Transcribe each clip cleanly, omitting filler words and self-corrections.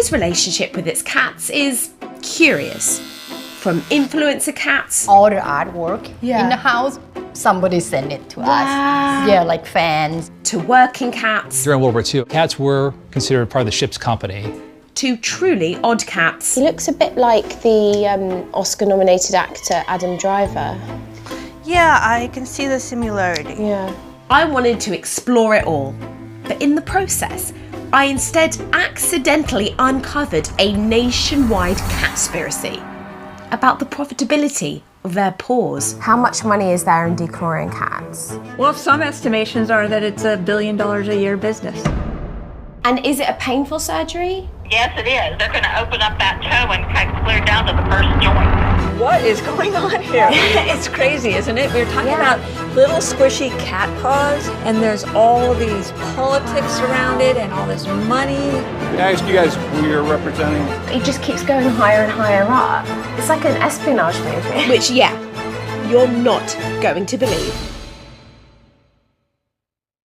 whose relationship with its cats is curious. From influencer cats, all the artwork in the house, somebody sent it to us. Yeah, like fans. To working cats. During World War II, cats were considered part of the ship's company. To truly odd cats. He looks a bit like the Oscar-nominated actor Adam Driver. Yeah, I can see the similarity. Yeah. I wanted to explore it all, but in the process, I instead accidentally uncovered a nationwide catspiracy about the profitability of their paws. How much money is there in declawing cats? Well, some estimations are that it's $1 billion a year business. And is it a painful surgery? Yes, it is. They're going to open up that toe and cut clear down to the first joint. What is going on here? It's crazy, isn't it? We're talking about little squishy cat paws, and there's all these politics around it and all this money. May I ask you guys who you're representing? It just keeps going higher and higher up. It's like an espionage movie. Which, you're not going to believe.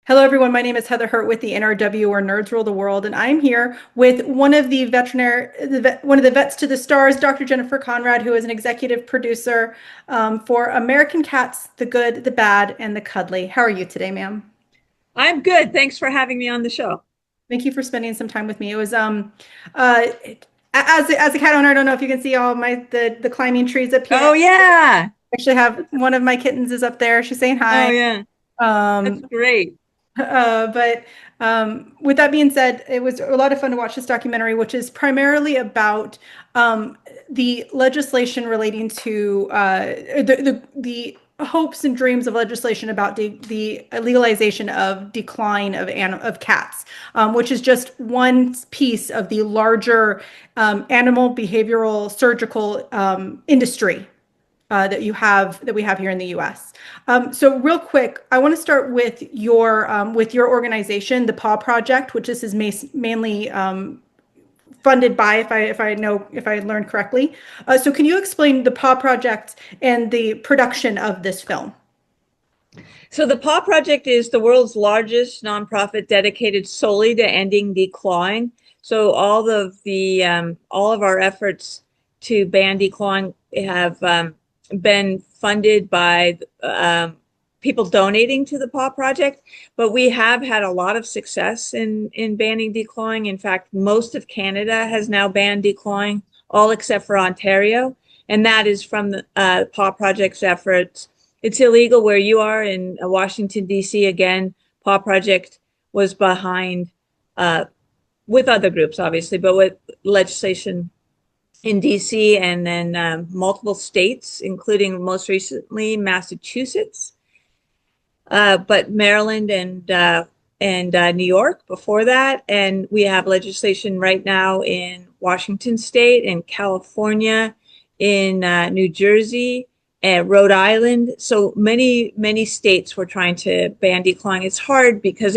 Hello everyone, my name is Heather Hurt with the NRW, where nerds rule the world, and I'm here with one of the vets to the stars, Dr. Jennifer Conrad, who is an executive producer for American Cats, The Good, the Bad, and the Cuddly. How are you today, ma'am? I'm good. Thanks for having me on the show. Thank you for spending some time with me. It was as a cat owner, I don't know if you can see all the climbing trees up here. Oh yeah. I actually have one of my kittens is up there. She's saying hi. Oh yeah. That's great. But with that being said, it was a lot of fun to watch this documentary, which is primarily about the legislation relating to the hopes and dreams of legislation about the legalization of decline of cats, which is just one piece of the larger animal behavioral surgical industry that we have here in the U.S. So real quick, I want to start with your organization, the Paw Project, which this is mainly funded by, if I learned correctly. So can you explain the Paw Project and the production of this film? So the Paw Project is the world's largest nonprofit dedicated solely to ending declawing. So all of our efforts to ban declawing have been funded by people donating to the Paw Project, but we have had a lot of success in banning declawing. In fact, most of Canada has now banned declawing, all except for Ontario, and that is from the Paw Project's efforts. It's illegal where you are in Washington, D.C. Again, Paw Project was behind, with other groups, obviously, but with legislation in DC and then multiple states, including most recently Massachusetts, but Maryland and New York before that. And we have legislation right now in Washington State, in California, in New Jersey, and Rhode Island. So many states were trying to ban declawing. It's hard because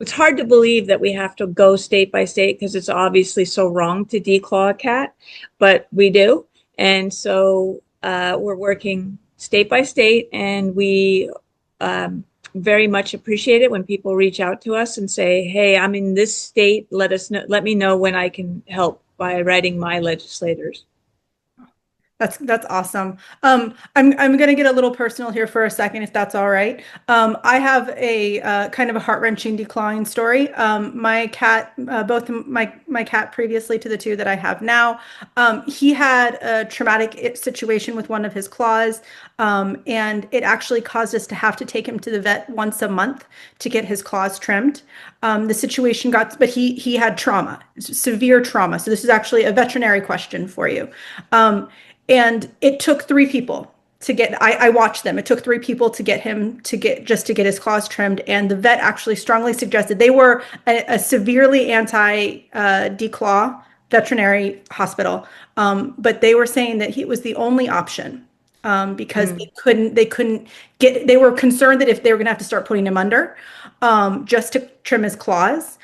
it's hard to believe that we have to go state by state because it's obviously so wrong to declaw a cat, but we do. And so we're working state by state, and we very much appreciate it when people reach out to us and say, hey, I'm in this state. Let me know when I can help by writing my legislators. That's awesome. I'm going to get a little personal here for a second, if that's all right. I have a kind of a heart-wrenching declawing story. My cat, both my cat previously to the two that I have now, he had a traumatic situation with one of his claws, and it actually caused us to have to take him to the vet once a month to get his claws trimmed. The situation but he had trauma, severe trauma. So this is actually a veterinary question for you. And it took 3 people to get, I watched them. It took 3 people to get him to get his claws trimmed. And the vet actually strongly suggested, they were a severely anti-declaw veterinary hospital. But they were saying that he was the only option because they were concerned that if they were going to have to start putting him under just to trim his claws.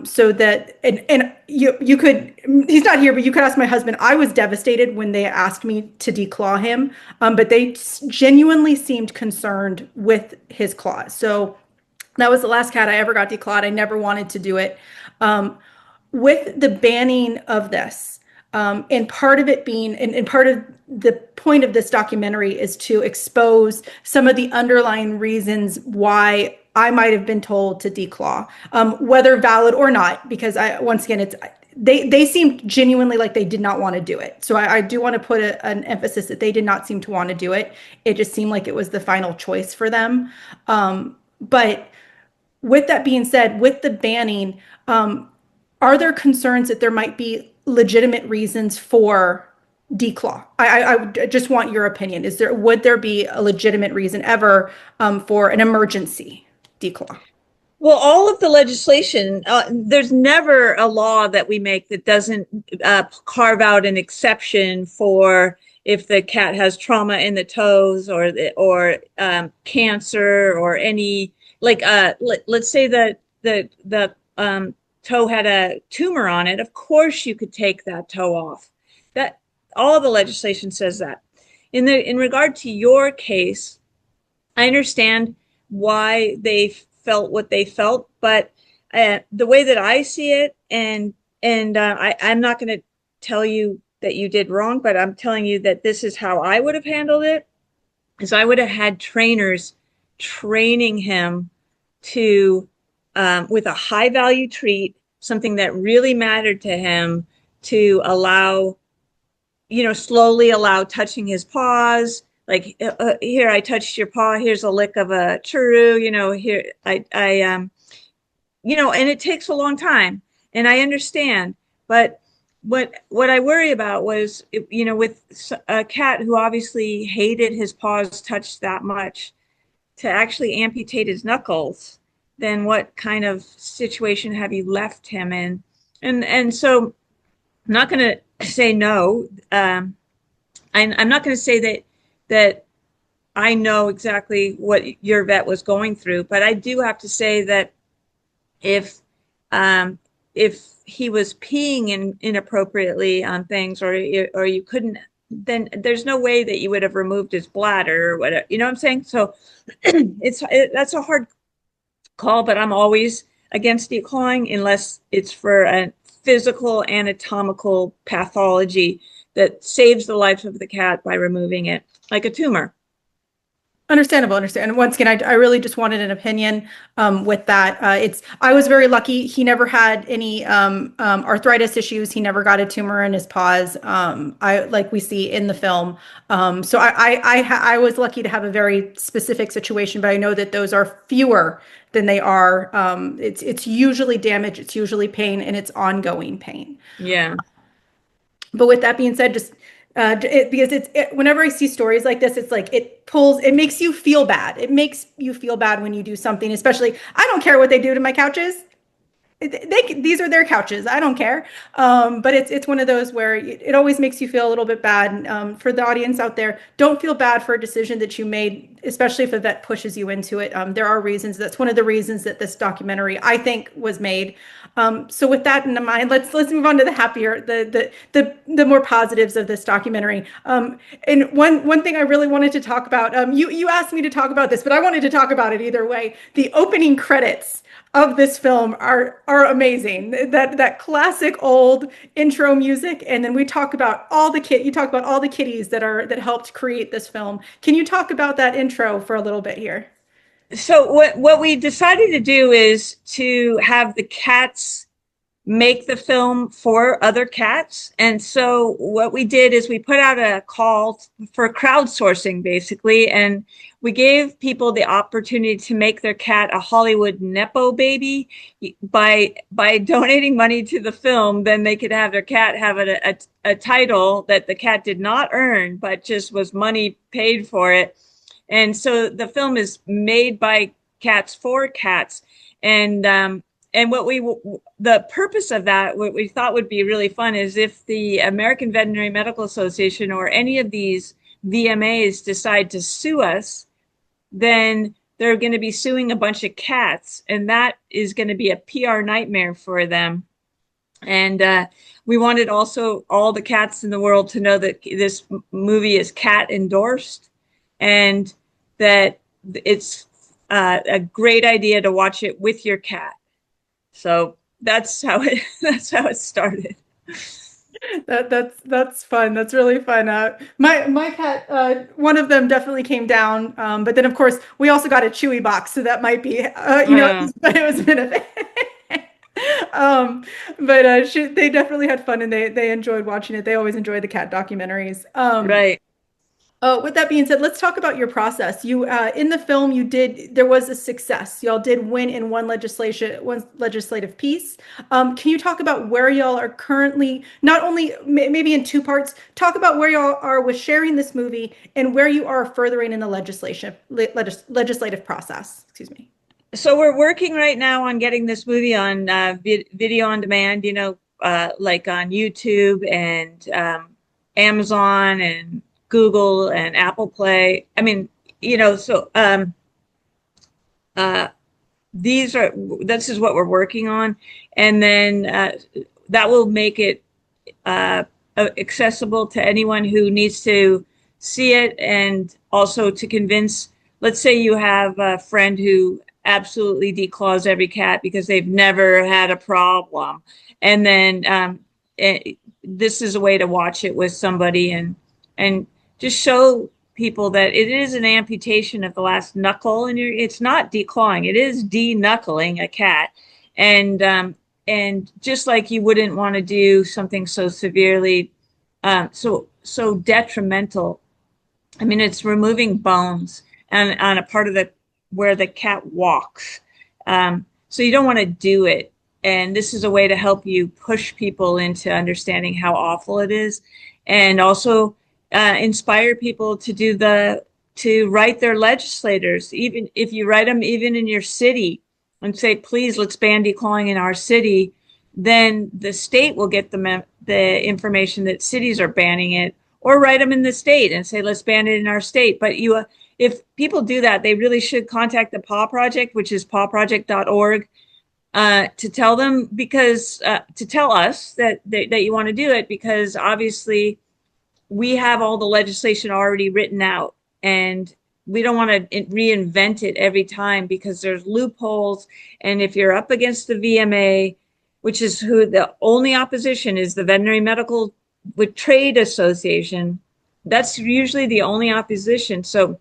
So that, and you could, he's not here, but you could ask my husband. I was devastated when they asked me to declaw him, but they genuinely seemed concerned with his claws. So that was the last cat I ever got declawed. I never wanted to do it. with the banning of this, and part of it being, and part of the point of this documentary is to expose some of the underlying reasons why I might have been told to declaw, whether valid or not, because once again, they seemed genuinely like they did not want to do it. So I do want to put an emphasis that they did not seem to want to do it. It just seemed like it was the final choice for them. But with that being said, with the banning, are there concerns that there might be legitimate reasons for declaw? I just want your opinion. Would there be a legitimate reason ever for an emergency declaw? Well, all of the legislation, there's never a law that we make that doesn't carve out an exception for if the cat has trauma in the toes or cancer or any, like, let's say that the toe had a tumor on it. Of course, you could take that toe off. That all of the legislation says that. In regard to your case, I understand why they felt what they felt, but the way that I see it, and I'm not going to tell you that you did wrong, but I'm telling you that this is how I would have handled it, is I would have had trainers training him to, with a high value treat, something that really mattered to him, to allow, slowly allow touching his paws. Like, here, I touched your paw. Here's a lick of a churu, here, and it takes a long time, and I understand. But what I worry about was, with a cat who obviously hated his paws touched that much, to actually amputate his knuckles, then what kind of situation have you left him in? And so I'm not going to say no. I'm not going to say that I know exactly what your vet was going through, but I do have to say that if he was peeing inappropriately on things, or you couldn't, then there's no way that you would have removed his bladder or whatever. You know what I'm saying? So that's a hard call, but I'm always against declawing unless it's for a physical anatomical pathology that saves the life of the cat by removing it, like a tumor. Understandable, understand. And once again, I really just wanted an opinion with that. I was very lucky. He never had any arthritis issues. He never got a tumor in his paws, like we see in the film. So I was lucky to have a very specific situation, but I know that those are fewer than they are. It's usually damage, it's usually pain, and it's ongoing pain. Yeah. But with that being said, just because whenever I see stories like this, it's like it makes you feel bad. It makes you feel bad when you do something, especially, I don't care what they do to my couches. These are their couches. I don't care. But it's one of those where it always makes you feel a little bit bad. For the audience out there, don't feel bad for a decision that you made, especially if a vet pushes you into it. There are reasons. That's one of the reasons that this documentary, I think, was made. So with that in mind, let's move on to the happier, the more positives of this documentary. And one thing I really wanted to talk about, you asked me to talk about this, but I wanted to talk about it either way. The opening credits of this film are amazing. That classic old intro music, and then we talk about you talk about all the kitties that helped create this film. Can you talk about that intro for a little bit here? So what we decided to do is to have the cats make the film for other cats. And so what we did is we put out a call for crowdsourcing, basically, and we gave people the opportunity to make their cat a Hollywood Nepo baby. By donating money to the film, then they could have their cat have a title that the cat did not earn, but just was money paid for it. And so the film is made by cats for cats. And the purpose of that, what we thought would be really fun, is if the American Veterinary Medical Association or any of these VMAs decide to sue us, then they're going to be suing a bunch of cats, and that is going to be a PR nightmare for them. And we wanted also all the cats in the world to know that this movie is cat endorsed, and that it's a great idea to watch it with your cat. So that's how it that's how it started. That's fun. That's really fun. My cat, one of them definitely came down, but then of course we also got a Chewy box, so that might be, but it was a bit of they definitely had fun and they enjoyed watching it. They always enjoy the cat documentaries. Right. With that being said, let's talk about your process. You in the film, there was a success. Y'all did win in one legislative piece. Can you talk about where y'all are currently? Not only maybe in two parts. Talk about where y'all are with sharing this movie and where you are furthering in the legislative process. Excuse me. So we're working right now on getting this movie on video on demand. Like on YouTube and Amazon and Google and Apple Play. I mean, so this is what we're working on, and then that will make it accessible to anyone who needs to see it, and also to convince. Let's say you have a friend who absolutely declaws every cat because they've never had a problem, and then this is a way to watch it with somebody and just show people that it is an amputation of the last knuckle, and it's not declawing, it is de-knuckling a cat. And just like you wouldn't want to do something so severely, so detrimental. I mean, it's removing bones and on a part of where the cat walks. So you don't want to do it. And this is a way to help you push people into understanding how awful it is, and also inspire people to write their legislators, even if you write them even in your city and say, please, let's ban declawing in our city, then the state will get the information that cities are banning it, or write them in the state and say, let's ban it in our state. But if people do that, they really should contact the PAW Project, which is pawproject.org, to tell them, because to tell us that you want to do it, because obviously we have all the legislation already written out, and we don't want to reinvent it every time because there's loopholes. And if you're up against the VMA, which is who the only opposition is, the Veterinary Medical with Trade Association, that's usually the only opposition. So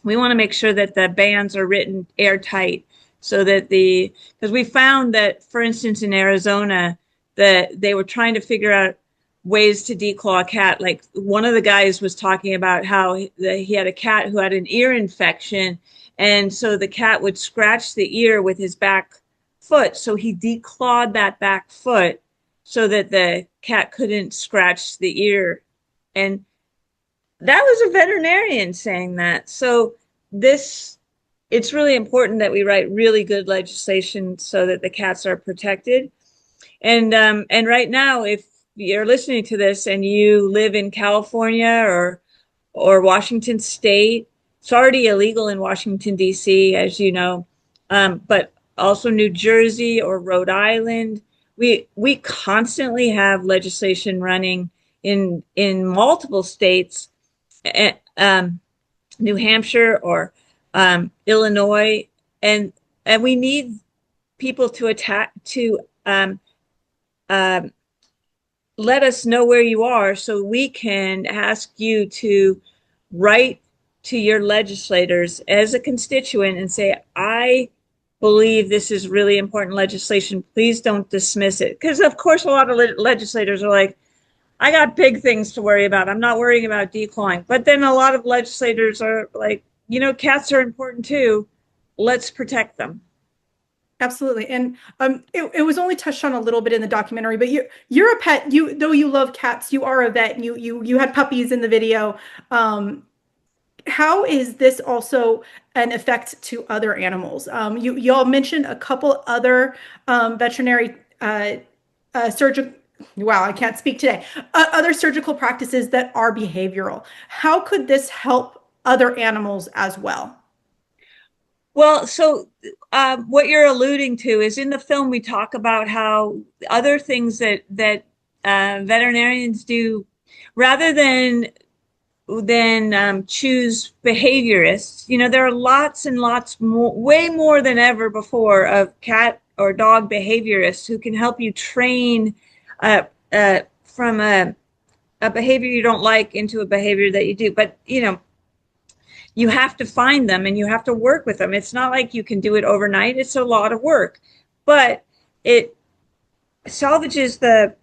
we want to make sure that the bans are written airtight, so that because we found that, for instance, in Arizona, that they were trying to figure out ways to declaw a cat. Like one of the guys was talking about how he had a cat who had an ear infection, and so the cat would scratch the ear with his back foot. So he declawed that back foot so that the cat couldn't scratch the ear. And that was a veterinarian saying that. So it's really important that we write really good legislation so that the cats are protected. And right now, if you're listening to this and you live in California or Washington State, it's already illegal in Washington, D.C., as you know, but also New Jersey or Rhode Island. We constantly have legislation running in multiple states, New Hampshire or Illinois, and we need people to let us know where you are, so we can ask you to write to your legislators as a constituent and say, I believe this is really important legislation. Please don't dismiss it. Because of course, a lot of legislators are like, I got big things to worry about. I'm not worrying about declawing. But then a lot of legislators are like, cats are important too. Let's protect them. Absolutely. And it was only touched on a little bit in the documentary, but you're a pet. Though you love cats, you are a vet, and you had puppies in the video. How is this also an effect to other animals? Y'all mentioned a couple other veterinary surgical. Wow, I can't speak today. Other surgical practices that are behavioral. How could this help other animals as well? Well, so what you're alluding to is in the film, we talk about how other things that veterinarians do, rather than choose behaviorists. There are lots and lots more, way more than ever before, of cat or dog behaviorists who can help you train from a behavior you don't like into a behavior that you do. But, you know, you have to find them and you have to work with them. It's not like you can do it overnight. It's a lot of work, but it salvages the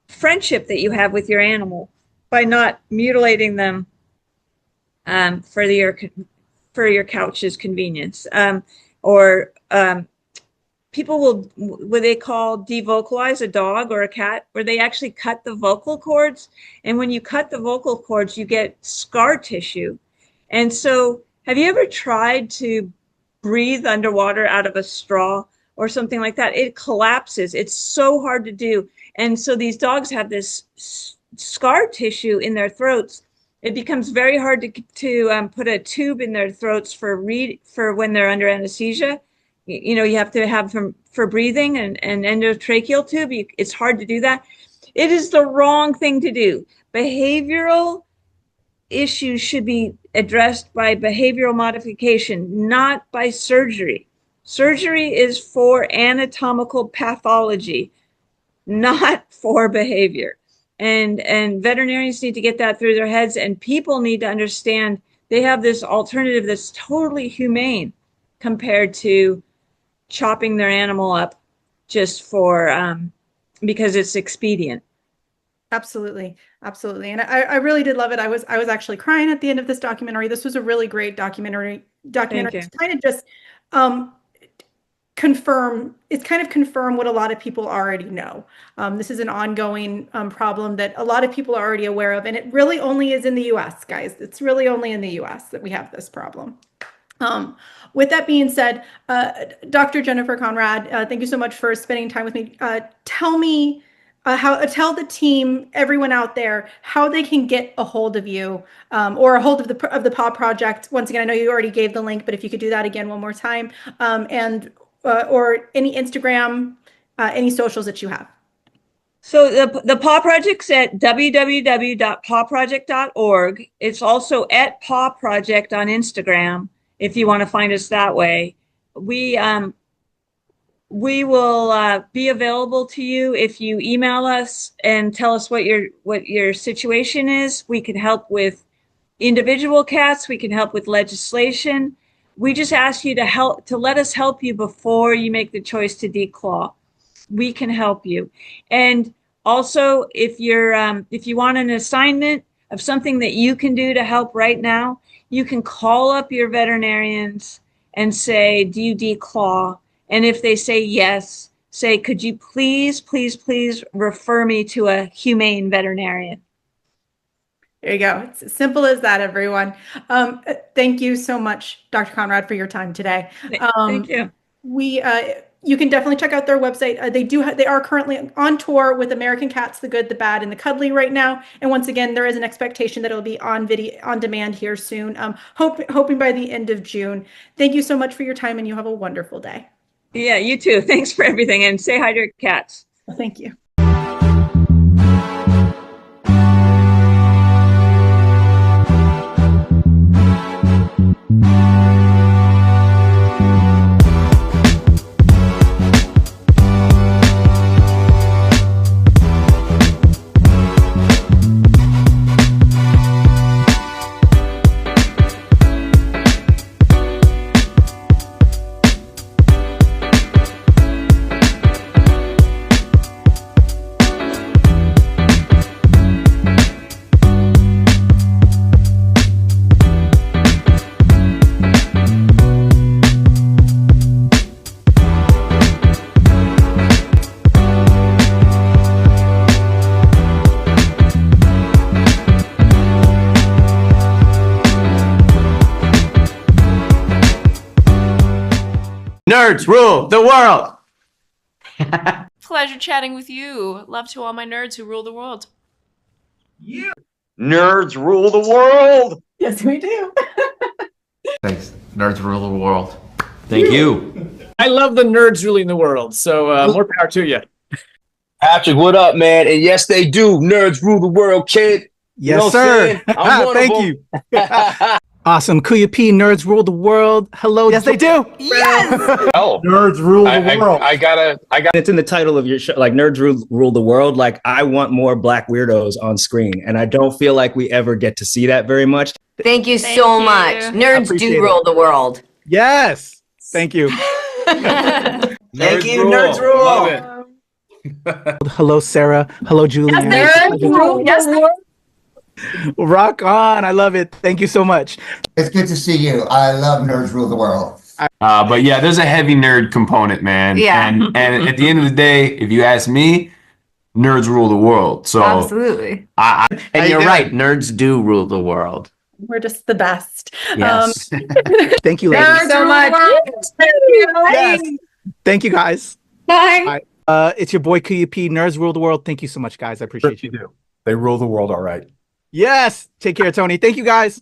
friendship that you have with your animal by not mutilating them for your couch's convenience. People will, what they call devocalize a dog or a cat, where they actually cut the vocal cords. And when you cut the vocal cords, you get scar tissue. And so have you ever tried to breathe underwater out of a straw or something like that? It collapses. It's so hard to do. And so these dogs have this scar tissue in their throats. It becomes very hard to put a tube in their throats for when they're under anesthesia. You know, you have to have them for breathing and endotracheal tube. It's hard to do that. It is the wrong thing to do. Behavioral issues should be addressed by behavioral modification, not by surgery. Surgery is for anatomical pathology, not for behavior. And veterinarians need to get that through their heads, and people need to understand they have this alternative that's totally humane compared to chopping their animal up just for because it's expedient. Absolutely. Absolutely. And I really did love it. I was actually crying at the end of this documentary. This was a really great documentary to kind of just confirm what a lot of people already know. This is an ongoing problem that a lot of people are already aware of, and it really only is in the US, guys. It's really only in the US that we have this problem. With that being said, Dr. Jennifer Conrad, thank you so much for spending time with me. Tell me tell the team, everyone out there, how they can get a hold of you or a hold of the Paw Project. Once again, I know you already gave the link, but if you could do that again one more time, and or any Instagram, any socials that you have. So the Paw Project's at www.pawproject.org. It's at Paw Project on Instagram if you want to find us that way. We will be available to you if you email us and tell us what your situation is. We can help with individual cats. We can help with legislation. We just ask you to let us help you before you make the choice to declaw. We can help you. And also, if you want an assignment of something that you can do to help right now, you can call up your veterinarians and say, do you declaw? And if they say yes, say, could you please, please, please refer me to a humane veterinarian? There you go. It's as simple as that, everyone. Thank you so much, Dr. Conrad, for your time today. Thank you. You can definitely check out their website. They are currently on tour with American Cats, the Good, the Bad, and the Cuddly right now. And once again, there is an expectation that it'll be on demand here soon. Hoping by the end of June. Thank you so much for your time, and you have a wonderful day. Yeah, you too. Thanks for everything, and say hi to your cats. Well, thank you. Nerds rule the world. Pleasure chatting with you. Love to all my nerds who rule the world. Yeah. Nerds rule the world. Yes, we do. Thanks. Nerds rule the world. Thank you. I love the nerds ruling the world. So more power to you. Patrick, what up, man? And yes, they do. Nerds rule the world, kid. Yes, sir. I'm one Thank of you. Awesome. Kuya P, nerds rule the world. Hello. Yes, they do. Yes. Oh, Nerds rule the world. I got. It's in the title of your show, like nerds rule the world. Like I want more black weirdos on screen, and I don't feel like we ever get to see that very much. Thank you so much. Nerds do rule the world. Yes. Thank you. Thank you, nerds rule. Love it. Hello, Sarah. Hello, Julian. Yes, Rock on. I love it. Thank you so much. It's good to see you. I love Nerds Rule the World. But yeah, there's a heavy nerd component, man. Yeah. And at the end of the day, if you ask me, nerds rule the world. So absolutely. And you're right. Nerds do rule the world. We're just the best. Yes. Thank you, ladies. Nerds so much. Yes. Thank you, guys. Bye. It's your boy Kuya P. Nerds rule the world. Thank you so much, guys. I appreciate you. do. They rule the world all right. Yes. Take care, Tony. Thank you, guys.